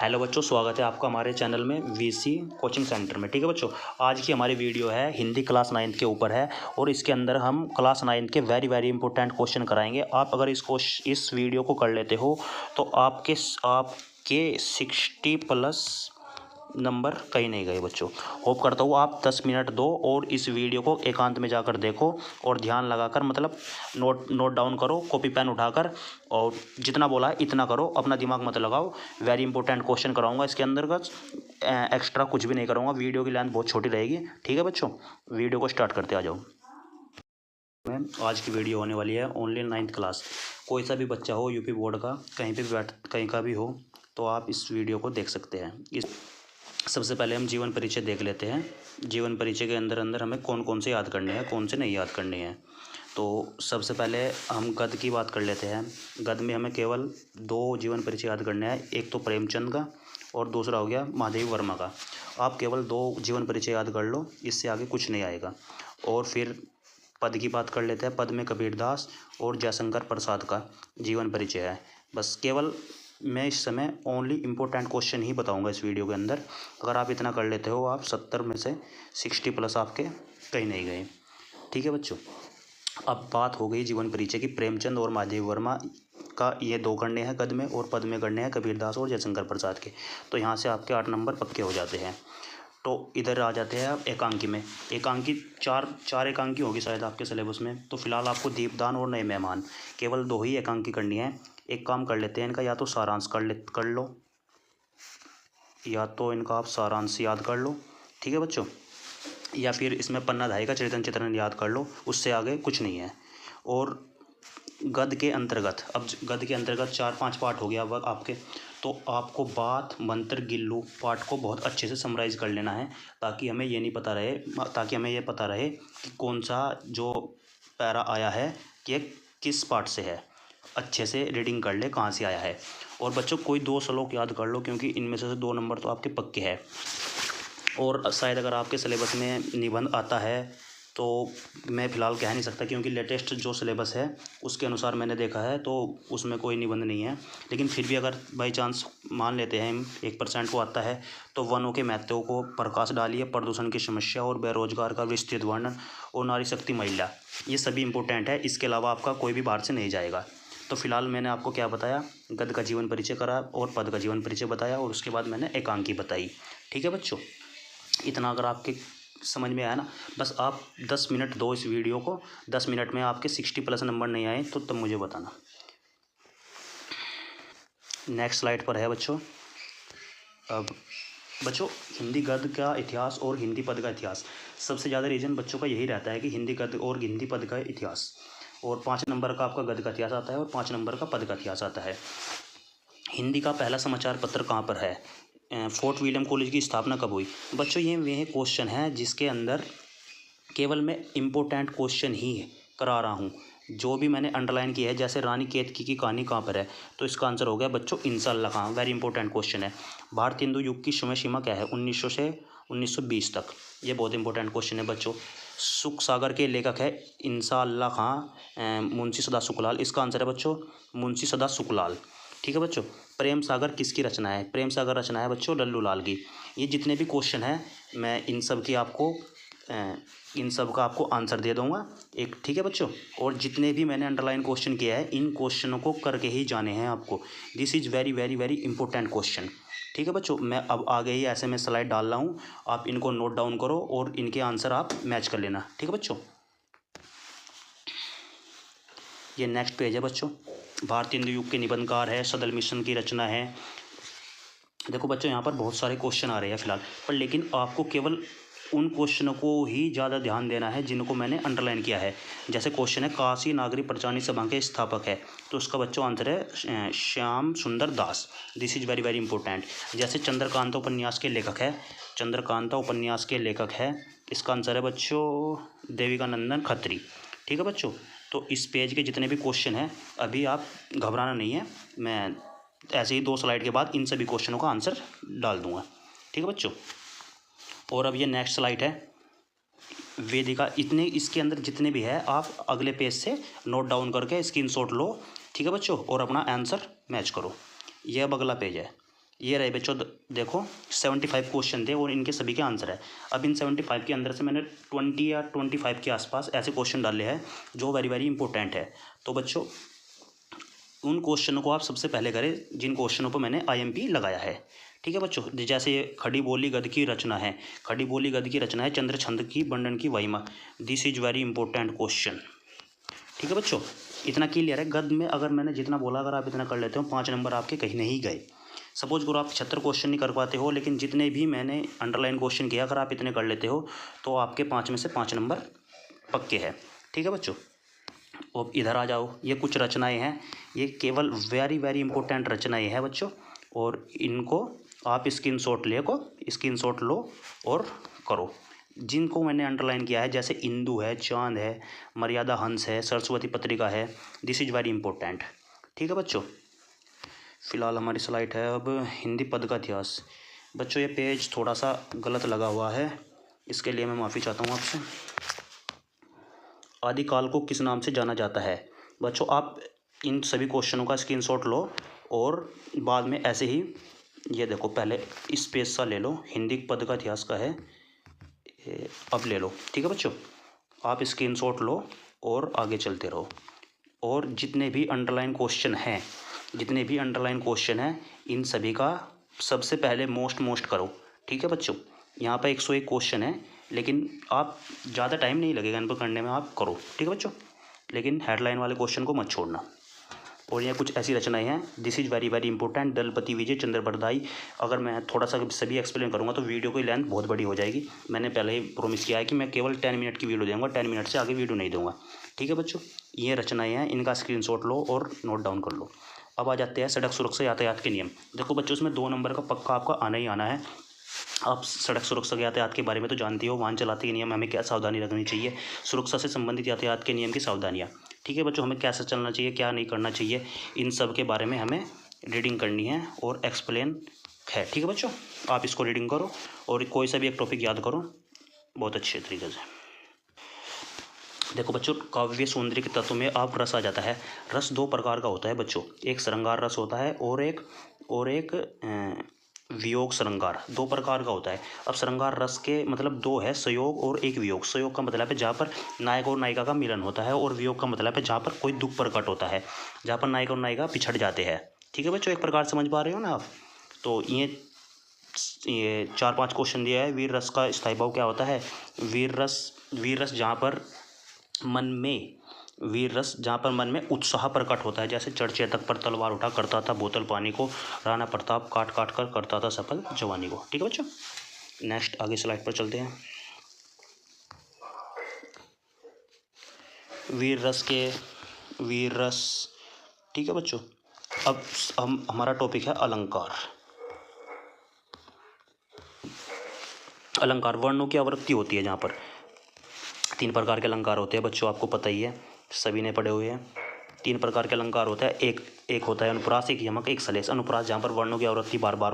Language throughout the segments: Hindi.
हेलो बच्चों, स्वागत है आपका हमारे चैनल में वीसी कोचिंग सेंटर में। ठीक है बच्चों, आज की हमारी वीडियो है हिंदी क्लास 9th के ऊपर है और इसके अंदर हम क्लास 9th के वेरी इंपॉर्टेंट क्वेश्चन कराएंगे। आप अगर इस वीडियो को कर लेते हो तो आपके 60+ नंबर कहीं नहीं गए बच्चों। होप करता हूँ आप 10 मिनट दो और इस वीडियो को एकांत में जाकर देखो और ध्यान लगाकर मतलब नोट डाउन करो, कॉपी पेन उठाकर, और जितना बोला है इतना करो, अपना दिमाग मत लगाओ। वेरी इंपॉर्टेंट क्वेश्चन कराऊंगा इसके अंदर का, एक्स्ट्रा कुछ भी नहीं कराऊंगा। वीडियो की लेंथ बहुत छोटी रहेगी। ठीक है बच्चों, वीडियो को स्टार्ट करते आ जाओ। आज की वीडियो होने वाली है ओनली 9th क्लास। कोई सा भी बच्चा हो यूपी बोर्ड का, कहीं पे भी कहीं का भी हो, तो आप इस वीडियो को देख सकते हैं। सबसे पहले हम जीवन परिचय देख लेते हैं। जीवन परिचय के अंदर हमें कौन कौन से याद करने हैं, कौन से नहीं याद करने हैं। तो सबसे पहले हम गद्य की बात कर लेते हैं। गद्य में हमें केवल 2 जीवन परिचय याद करने हैं, एक तो प्रेमचंद का और दूसरा हो गया महादेवी वर्मा का। आप केवल 2 जीवन परिचय याद कर लो, इससे आगे कुछ नहीं आएगा। और फिर पद की बात कर लेते हैं। पद में कबीरदास और जयशंकर प्रसाद का जीवन परिचय है। बस केवल मैं इस समय ओनली इम्पोर्टेंट क्वेश्चन ही बताऊंगा इस वीडियो के अंदर। अगर आप इतना कर लेते हो, आप 70 में से 60+ आपके कहीं नहीं गए। ठीक है बच्चों, अब बात हो गई जीवन परिचय की। प्रेमचंद और महादेवी वर्मा का ये 2 गणने हैं गद्य में, और पद में गणने हैं कबीरदास और जयशंकर प्रसाद के। तो यहाँ से आपके 8 नंबर पक्के हो जाते हैं। तो इधर आ जाते हैं आप एकांकी में। एकांकी चार एकांकी होगी शायद आपके सिलेबस में। तो फिलहाल आपको दीपदान और नए मेहमान केवल 2 ही एकांकी करनी है। एक काम कर लेते हैं, इनका या तो सारांश कर लो, या तो इनका आप सारांश याद कर लो। ठीक है बच्चों, या फिर इसमें पन्नाधाई का चरितन चित्रण याद कर लो, उससे आगे कुछ नहीं है। और गद्य के अंतर्गत, अब गद्य के अंतर्गत 4-5 पार्ट हो गया अब आपके। तो आपको बात, मंत्र, गिल्लू पार्ट को बहुत अच्छे से समराइज़ कर लेना है, ताकि हमें ये पता रहे कि कौन सा जो पैरा आया है कि किस पार्ट से है। अच्छे से रीडिंग कर ले कहाँ से आया है। और बच्चों कोई 2 श्लोक याद कर लो, क्योंकि इनमें से 2 नंबर तो आपके पक्के हैं। और शायद अगर आपके सिलेबस में निबंध आता है तो मैं फ़िलहाल कह नहीं सकता, क्योंकि लेटेस्ट जो सिलेबस है उसके अनुसार मैंने देखा है तो उसमें कोई निबंध नहीं है। लेकिन फिर भी अगर बाई चांस मान लेते हैं 1% को आता है, तो वनों के महत्व को प्रकाश डालिए, प्रदूषण की समस्या और बेरोजगार का विस्तृत वर्णन, और नारी शक्ति महिला, ये सभी इंपॉर्टेंट है। इसके अलावा आपका कोई भी बाहर से नहीं जाएगा। तो फिलहाल मैंने आपको क्या बताया, गद्य का जीवन परिचय करा और पद का जीवन परिचय बताया, और उसके बाद मैंने एकांकी बताई। ठीक है बच्चों, इतना अगर आपके समझ में आया ना, बस आप 10 मिनट दो इस वीडियो को। 10 मिनट में आपके 60+ नंबर नहीं आए तो तब मुझे बताना। नेक्स्ट स्लाइड पर है बच्चों। अब बच्चों हिंदी गद्य का इतिहास और हिंदी पद का इतिहास, सबसे ज़्यादा रीजन बच्चों का यही रहता है कि हिंदी गद्य और हिंदी पद का इतिहास। और 5 नंबर का आपका गद्य का इतिहास आता है और 5 नंबर का पद का इतिहास आता है। हिंदी का पहला समाचार पत्र कहाँ पर है? फोर्ट विलियम कॉलेज की स्थापना कब हुई? बच्चों ये क्वेश्चन है जिसके अंदर केवल मैं इम्पोर्टेंट क्वेश्चन ही करा रहा हूँ। जो भी मैंने अंडरलाइन किया है, जैसे रानी केतकी की कहानी कहाँ पर है, तो इसका आंसर हो गया बच्चों इंशाअल्लाह कहाँ। वेरी इंपॉर्टेंट क्वेश्चन है। भारतीय हिंदू युग की समय सीमा क्या है? 1900 से 1920 तक। ये बहुत इंपॉर्टेंट क्वेश्चन है बच्चों। सुख सागर के लेखक है इंशाअल्लाह खां, मुंशी सदा सुखलाल। इसका आंसर है बच्चों मुंशी सदा सुखलाल। ठीक है बच्चों। प्रेम सागर किसकी रचना है? प्रेम सागर रचना है बच्चों लल्लू लाल की। ये जितने भी क्वेश्चन हैं मैं इन सब का आपको आंसर दे दूंगा एक। ठीक है बच्चों, और जितने भी मैंने अंडरलाइन क्वेश्चन किया है इन क्वेश्चनों को करके ही जाने हैं आपको। This is very important question. ठीक है बच्चों, मैं अब आगे ही ऐसे में स्लाइड डाल रहा हूँ, आप इनको नोट डाउन करो और इनके आंसर आप मैच कर लेना। ठीक है बच्चों, ये नेक्स्ट पेज है बच्चों। भारतीय हिंदू युग के निबंधकार है, सदल मिशन की रचना है। देखो बच्चों यहाँ पर बहुत सारे क्वेश्चन आ रहे हैं फिलहाल पर, लेकिन आपको केवल उन क्वेश्चनों को ही ज़्यादा ध्यान देना है जिनको मैंने अंडरलाइन किया है। जैसे क्वेश्चन है काशी नागरी प्रचारणी सभा के स्थापक है, तो उसका बच्चों आंसर है Shyam Sundar Das. This is very important. जैसे चंद्रकांता उपन्यास के लेखक है, चंद्रकांता उपन्यास के लेखक है, इसका आंसर है बच्चों देविका नंदन खत्री। ठीक है बच्चों, तो इस पेज के जितने भी क्वेश्चन हैं अभी आप घबराना नहीं है, मैं ऐसे ही 2 स्लाइड के बाद इन सभी क्वेश्चनों का आंसर डाल दूंगा। ठीक है बच्चों, और अब ये नेक्स्ट स्लाइड है वेदिका। इतने इसके अंदर जितने भी है आप अगले पेज से नोट डाउन करके स्क्रीनशॉट लो। ठीक है बच्चों, और अपना आंसर मैच करो। ये अब अगला पेज है। ये रहे बच्चों, देखो 75 क्वेश्चन थे और इनके सभी के आंसर है। अब इन 75 के अंदर से मैंने 20 या 25 के आसपास ऐसे क्वेश्चन डाले हैं जो वेरी वेरी इंपॉर्टेंट है। तो बच्चों उन क्वेश्चनों को आप सबसे पहले करें जिन क्वेश्चनों पर मैंने IMP लगाया है। ठीक है बच्चों, जैसे खड़ी बोली गद्य की रचना है, खड़ी बोली गद्य की रचना है चंद्र छंद की बंडन की वाइमा। This is very important question. ठीक है बच्चों, इतना क्लियर है। गद्य में अगर मैंने जितना बोला अगर आप इतना कर लेते हो 5 नंबर आपके कहीं नहीं गए। सपोज करो आप 76 क्वेश्चन नहीं कर पाते हो, लेकिन जितने भी मैंने अंडरलाइन क्वेश्चन किया अगर आप इतने कर लेते हो तो आपके 5 में से 5 नंबर पक्के हैं। ठीक है बच्चों, अब इधर आ जाओ। ये कुछ रचनाएं हैं, ये केवल वेरी वेरी इंपॉर्टेंट रचनाएं हैं बच्चों, और इनको आप स्क्रीनशॉट लो और करो। जिनको मैंने अंडरलाइन किया है जैसे इंदु है, चांद है, मर्यादा हंस है, सरस्वती पत्रिका है, दिस इज वेरी इंपॉर्टेंट। ठीक है बच्चों, फिलहाल हमारी स्लाइड है अब हिंदी पद का इतिहास। बच्चों ये पेज थोड़ा सा गलत लगा हुआ है, इसके लिए मैं माफ़ी चाहता हूँ आपसे। आदिकाल को किस नाम से जाना जाता है? बच्चों आप इन सभी क्वेश्चनों का स्क्रीनशॉट लो और बाद में ऐसे ही ये देखो, पहले इस पेज सा ले लो, हिंदी पद का इतिहास का है, अब ले लो। ठीक है बच्चों, आप स्क्रीनशॉट लो और आगे चलते रहो। और जितने भी अंडरलाइन क्वेश्चन हैं इन सभी का सबसे पहले मोस्ट करो। ठीक है बच्चों, यहाँ पर 101 क्वेश्चन है, लेकिन आप ज़्यादा टाइम नहीं लगेगा इन पर करने में, आप करो। ठीक है बच्चों, लेकिन हेडलाइन वाले क्वेश्चन को मत छोड़ना। और यह कुछ ऐसी रचनाएं हैं, this is very very important. Dalpati Vijay Chand Bardai. अगर मैं थोड़ा सा सभी एक्सप्लेन करूंगा तो वीडियो की लेंथ बहुत बड़ी हो जाएगी। मैंने पहले ही प्रॉमिस किया है कि मैं केवल 10 मिनट की वीडियो दूंगा, 10 मिनट से आगे वीडियो नहीं दूंगा। ठीक है बच्चों, ये रचनाएं हैं, इनका स्क्रीनशॉट लो और नोट डाउन कर लो। अब आ जाते हैं सड़क सुरक्षा यातायात के नियम। देखो बच्चों, इसमें 2 नंबर का पक्का आपका आना ही आना है। आप सड़क सुरक्षा यातायात के बारे में तो जानती हो, वाहन चलाते के नियम, हमें क्या सावधानी रखनी चाहिए, सुरक्षा से संबंधित यातायात के नियम की सावधानियाँ। ठीक है बच्चों, हमें कैसे चलना चाहिए, क्या नहीं करना चाहिए, इन सब के बारे में हमें रीडिंग करनी है और एक्सप्लेन है। ठीक है बच्चों, आप इसको रीडिंग करो और कोई सा भी एक टॉपिक याद करो बहुत अच्छे तरीके से। देखो बच्चों, काव्य सौंदर्य के तत्व में आप रस आ जाता है। रस 2 प्रकार का होता है बच्चों, एक श्रृंगार रस होता है और एक वियोग श्रृंगार, 2 प्रकार का होता है। अब श्रृंगार रस के मतलब 2 है, संयोग और एक वियोग। संयोग का मतलब है जहाँ पर नायक और नायिका का मिलन होता है, और वियोग का मतलब है जहाँ पर कोई दुख प्रकट होता है, जहाँ पर नायक और नायिका बिछड़ जाते हैं। ठीक है बच्चों, एक प्रकार समझ पा रहे हो ना आप? तो ये 4-5 क्वेश्चन दिया है। वीर रस का स्थायी भाव क्या होता है? वीर रस जहाँ पर मन में उत्साह प्रकट होता है, जैसे चढ़-चेतक पर तलवार उठा करता था बोतल पानी को, राणा प्रताप काट काट कर करता था सफल जवानी को। ठीक है बच्चों, नेक्स्ट आगे स्लाइड पर चलते हैं। वीर रस। ठीक है बच्चों, अब हमारा टॉपिक है अलंकार। अलंकार वर्णों की आवृत्ति होती है, जहाँ पर 3 प्रकार के अलंकार होते हैं बच्चों, आपको पता ही है, सभी ने पढ़े हुए हैं। 3 प्रकार के अलंकार होता है, एक होता है अनुप्रास, एक यमक, एक सलेस। अनुप्रास जहाँ पर वर्णों की आवृत्ति बार बार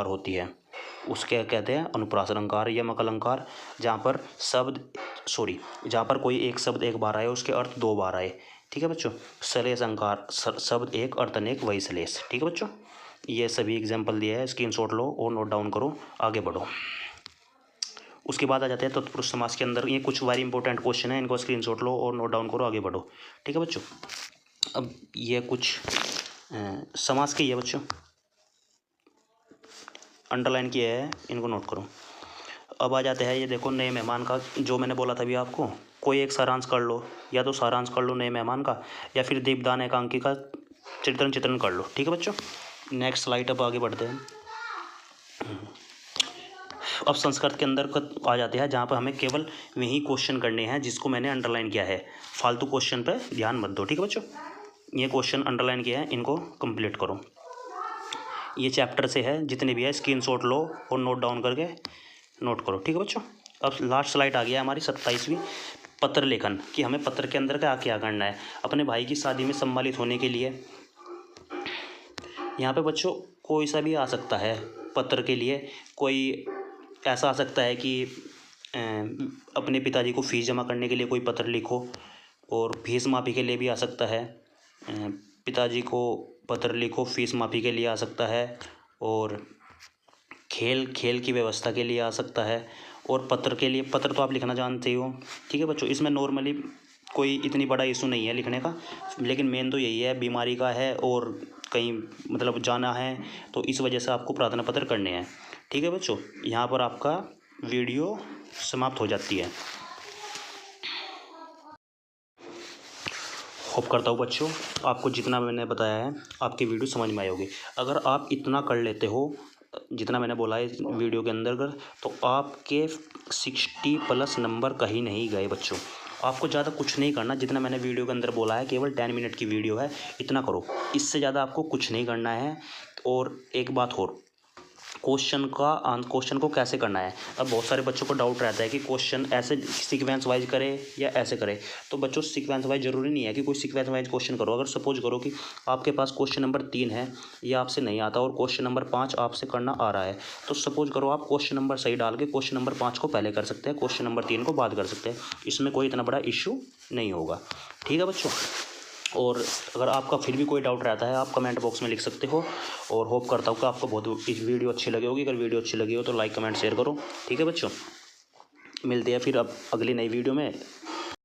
होती है, उसके कहते हैं अनुप्रास अलंकार। यमक अलंकार जहाँ पर कोई एक शब्द एक बार आए, उसके अर्थ 2 बार आए। ठीक है बच्चों। सलेस अलंकार, शब्द एक अर्थ अनेक, वही सलेस। ठीक है बच्चों, ये सभी एग्जाम्पल दिया है, स्क्रीनशॉट लो और नोट डाउन करो, आगे बढ़ो। उसके बाद आ जाते हैं तत्पुरुष समास के अंदर। ये कुछ वेरी इंपॉर्टेंट क्वेश्चन है, इनको स्क्रीनशॉट लो और नोट डाउन करो, आगे बढ़ो। ठीक है बच्चों, अब ये कुछ समास के ये बच्चों अंडरलाइन किया है, इनको नोट करो। अब आ जाते हैं, ये देखो नए मेहमान का, जो मैंने बोला था अभी आपको, कोई एक सारांश कर लो, या तो सारांश कर लो नए मेहमान का, या फिर दीपदान एकांकी का चित्रण कर लो। ठीक है बच्चों, नेक्स्ट स्लाइड अब आगे बढ़ते हैं। अब संस्कृत के अंदर आ जाते हैं, जहाँ पर हमें केवल वही क्वेश्चन करने हैं जिसको मैंने अंडरलाइन किया है, फालतू क्वेश्चन पर ध्यान मत दो। ठीक है बच्चों, ये क्वेश्चन अंडरलाइन किया है, इनको कंप्लीट करो। ये चैप्टर से है, जितने भी है स्क्रीनशॉट लो और नोट डाउन करके नोट करो। ठीक है बच्चों, अब लास्ट स्लाइड आ गया हमारी 27वीं, पत्र लेखन, कि हमें पत्र के अंदर क्या करना है अपने भाई की शादी में सम्मानित होने के लिए। यहाँ पे बच्चों कोई सा भी आ सकता है पत्र के लिए, कोई ऐसा आ सकता है कि अपने पिताजी को फीस जमा करने के लिए कोई पत्र लिखो, और फीस माफ़ी के लिए भी आ सकता है, पिताजी को पत्र लिखो फीस माफ़ी के लिए आ सकता है, और खेल की व्यवस्था के लिए आ सकता है, और पत्र के लिए, पत्र तो आप लिखना जानते हो। ठीक है बच्चों, इसमें नॉर्मली कोई इतनी बड़ा इशू नहीं है लिखने का, लेकिन मेन तो यही है, बीमारी का है और कहीं मतलब जाना है, तो इस वजह से आपको प्रार्थना पत्र करने हैं। ठीक है बच्चों, यहाँ पर आपका वीडियो समाप्त हो जाती है। होप करता हूँ बच्चों आपको जितना मैंने बताया है आपकी वीडियो समझ में आई होगी। अगर आप इतना कर लेते हो जितना मैंने बोला है इस वीडियो के अंदर कर, तो आपके 60+ नंबर कहीं नहीं गए बच्चों। आपको ज़्यादा कुछ नहीं करना, जितना मैंने वीडियो के अंदर बोला है केवल 10 मिनट की वीडियो है, इतना करो, इससे ज़्यादा आपको कुछ नहीं करना है। और एक बात और, क्वेश्चन को कैसे करना है। अब बहुत सारे बच्चों को डाउट रहता है कि क्वेश्चन ऐसे सीक्वेंस वाइज करे या ऐसे करे। तो बच्चों सीक्वेंस वाइज ज़रूरी नहीं है कि कोई सीक्वेंस वाइज क्वेश्चन करो। अगर सपोज करो कि आपके पास क्वेश्चन नंबर 3 है, ये आपसे नहीं आता, और क्वेश्चन नंबर 5 आपसे करना आ रहा है, तो सपोज करो आप क्वेश्चन नंबर सही डाल के क्वेश्चन नंबर 5 को पहले कर सकते हैं, क्वेश्चन नंबर 3 को बाद कर सकते हैं। इसमें कोई इतना बड़ा इशू नहीं होगा। ठीक है बच्चों, और अगर आपका फिर भी कोई डाउट रहता है आप कमेंट बॉक्स में लिख सकते हो। और होप करता हूँ कि आपको बहुत इस वीडियो अच्छी लगी होगी। अगर वीडियो अच्छी लगी हो तो लाइक कमेंट शेयर करो। ठीक है बच्चों, मिलते हैं फिर अब अगली नई वीडियो में।